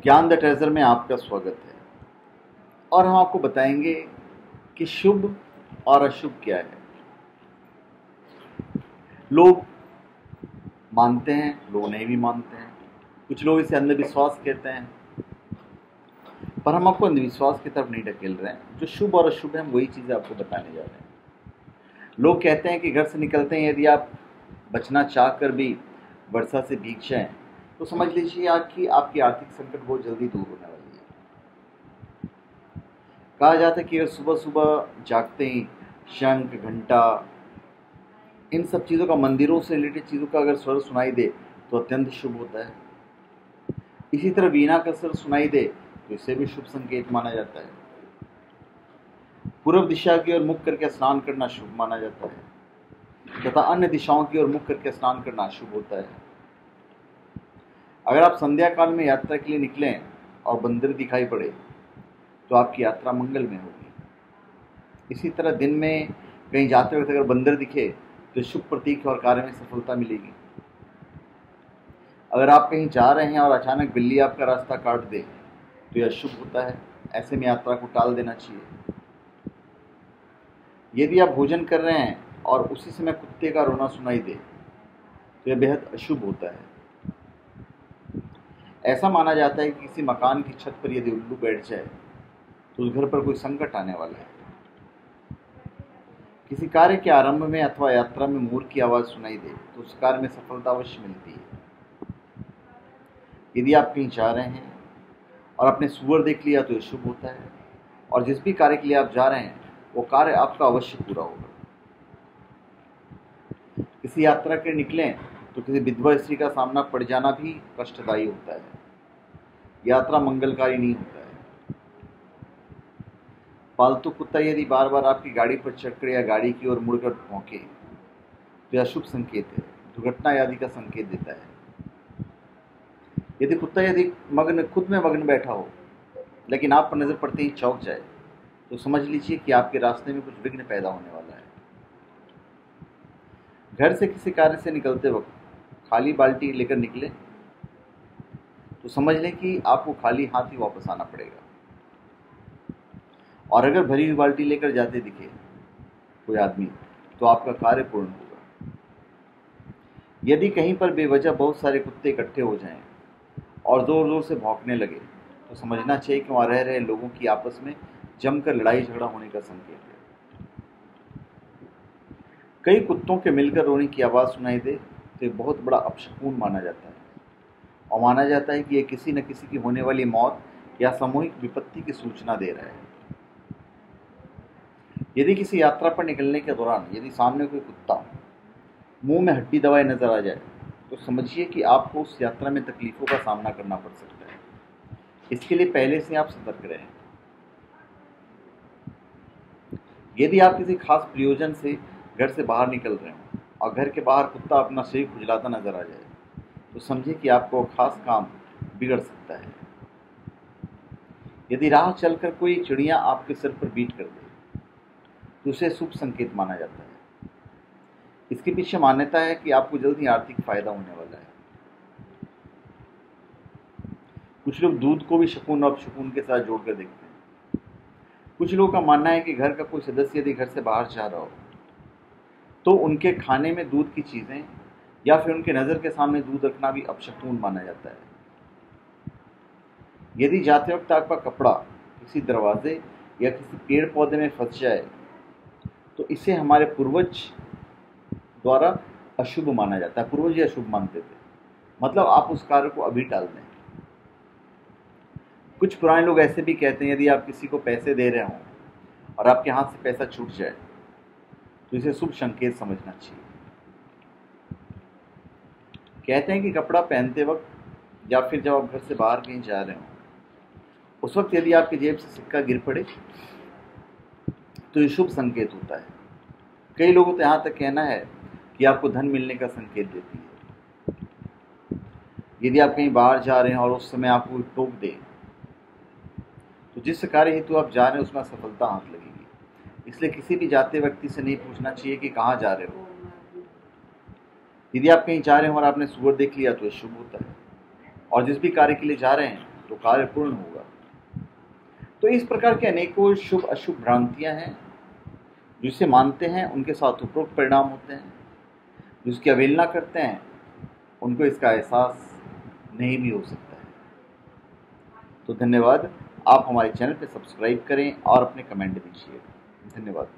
ज्ञान the treasure में आपका स्वागत है और हम आपको बताएंगे कि शुभ और अशुभ क्या है। लोग मानते हैं, लोग नहीं भी मानते हैं। कुछ लोग इसे अंधविश्वास कहते हैं, पर हम आपको अंधविश्वास की तरफ नहीं ढकेल रहे हैं। जो शुभ और अशुभ है हम वही चीज़ें आपको बताने जा रहे हैं। लोग कहते हैं कि घर से निकलते हैं यदि आप बचना चाह कर भी वर्षा से भीग जाएं तो समझ लीजिए कि आपकी आर्थिक संकट बहुत जल्दी दूर होने वाली है। कहा जाता है कि अगर सुबह सुबह जागते ही शंख, घंटा, इन सब चीज़ों का, मंदिरों से रिलेटेड चीज़ों का अगर स्वर सुनाई दे तो अत्यंत शुभ होता है। इसी तरह वीणा का स्वर सुनाई दे तो इसे भी शुभ संकेत माना जाता है। पूर्व दिशा की ओर मुख करके स्नान करना शुभ माना जाता है तथा अन्य दिशाओं की ओर मुख करके स्नान करना अशुभ होता है। अगर आप संध्या काल में यात्रा के लिए निकलें और बंदर दिखाई पड़े तो आपकी यात्रा मंगलमय होगी। इसी तरह दिन में कहीं जाते वक्त अगर बंदर दिखे तो शुभ प्रतीक और कार्य में सफलता मिलेगी। अगर आप कहीं जा रहे हैं और अचानक बिल्ली आपका रास्ता काट दे तो यह शुभ होता है। ऐसे में यात्रा को टाल देना चाहिए। यदि आप भोजन कर रहे हैं और उसी समय कुत्ते का रोना सुनाई दे तो यह बेहद अशुभ होता है। ऐसा माना जाता है कि किसी मकान की छत पर यदि उल्लू बैठ जाए तो उस घर पर कोई संकट आने वाला है। किसी कार्य के आरंभ में अथवा यात्रा में मोर की आवाज़ सुनाई दे तो उस कार्य में सफलता अवश्य मिलती है। यदि आप कहीं जा रहे हैं और आपने सूअर देख लिया तो यह शुभ होता है और जिस भी कार्य के लिए आप जा रहे हैं वो कार्य आपका अवश्य पूरा होगा। किसी यात्रा के निकलें तो किसी विधवा स्त्री का सामना पड़ जाना भी कष्टदायी होता है। यात्रा मंगलकारी नहीं होता है। पालतू कुत्ता यदि बार बार आपकी गाड़ी पर चढ़कर या गाड़ी की ओर मुड़कर भौंके तो यह शुभ संकेत है, दुर्घटना आदि का संकेत देता है। यदि कुत्ता खुद में मग्न बैठा हो लेकिन आप पर नजर पड़ते ही चौंक जाए तो समझ लीजिए कि आपके रास्ते में कुछ विघ्न पैदा होने वाला है। घर से किसी कार्य से निकलते वक्त खाली बाल्टी लेकर निकले तो समझ लें कि आपको खाली हाथ ही वापस आना पड़ेगा। और अगर भरी हुई बाल्टी लेकर जाते दिखे कोई आदमी तो आपका कार्य पूर्ण होगा। यदि कहीं पर बेवजह बहुत सारे कुत्ते इकट्ठे हो जाएं और जोर जोर से भौंकने लगे तो समझना चाहिए कि वहां रह रहे लोगों की आपस में जमकर लड़ाई झगड़ा होने का संकेत है। कई कुत्तों के मिलकर रोने की आवाज़ सुनाई दे तो यह बहुत बड़ा अपशकुन माना जाता है और माना जाता है कि यह किसी न किसी की होने वाली मौत या सामूहिक विपत्ति की सूचना दे रहा है। यदि किसी यात्रा पर निकलने के दौरान यदि सामने कोई कुत्ता मुंह में हड्डी दबाए नजर आ जाए तो समझिए कि आपको उस यात्रा में तकलीफों का सामना करना पड़ सकता है। इसके लिए पहले से आप सतर्क रहें। यदि आप किसी खास प्रयोजन से घर से बाहर निकल रहे हो और घर के बाहर कुत्ता अपना शरीर खुजलाता नजर आ जाए तो समझिए कि आपको खास काम बिगड़ सकता है। यदि राह चलकर कोई चिड़िया आपके सिर पर बीट कर दे तो उसे शुभ संकेत माना जाता है। इसके पीछे मान्यता है कि आपको जल्द ही आर्थिक फायदा होने वाला है। कुछ लोग दूध को भी शकुन और अपशकुन के साथ जोड़कर देखते हैं। कुछ लोगों का मानना है कि घर का कोई सदस्य यदि घर से बाहर जा रहा हो तो उनके खाने में दूध की चीजें या फिर उनके नजर के सामने दूध रखना भी अपशकुन माना जाता है। यदि जाते वक्त आपका कपड़ा किसी दरवाजे या किसी पेड़ पौधे में फंस जाए तो इसे हमारे पूर्वज द्वारा अशुभ माना जाता है। पूर्वज ये अशुभ मानते थे, मतलब आप उस कार्य को अभी टाल दें। कुछ पुराने लोग ऐसे भी कहते हैं यदि आप किसी को पैसे दे रहे हो और आपके हाथ से पैसा छूट जाए तो इसे शुभ संकेत समझना चाहिए। कहते हैं कि कपड़ा पहनते वक्त या फिर जब आप घर से बाहर कहीं जा रहे हो उस वक्त यदि आपकी जेब से सिक्का गिर पड़े तो ये शुभ संकेत होता है। कई लोगों तो यहाँ तक कहना है कि आपको धन मिलने का संकेत देती है। यदि आप कहीं बाहर जा रहे हैं और उस समय आपको टोक दे तो जिस कार्य हेतु आप जा रहे हैं उसमें सफलता हाथ लगेगी। इसलिए किसी भी जाते व्यक्ति से नहीं पूछना चाहिए कि कहाँ जा रहे हो। यदि आप कहीं जा रहे हो और आपने सूअर देख लिया तो ये शुभ होता है और जिस भी कार्य के लिए जा रहे हैं तो कार्य पूर्ण होगा। तो इस प्रकार के अनेकों शुभ अशुभ भ्रांतियां हैं, जिसे मानते हैं उनके साथ उपरोक्त परिणाम होते हैं, जिसकी अवहेलना करते हैं उनको इसका एहसास नहीं भी हो सकता है। तो धन्यवाद। आप हमारे चैनल पर सब्सक्राइब करें और अपने कमेंट दीजिए। धन्यवाद।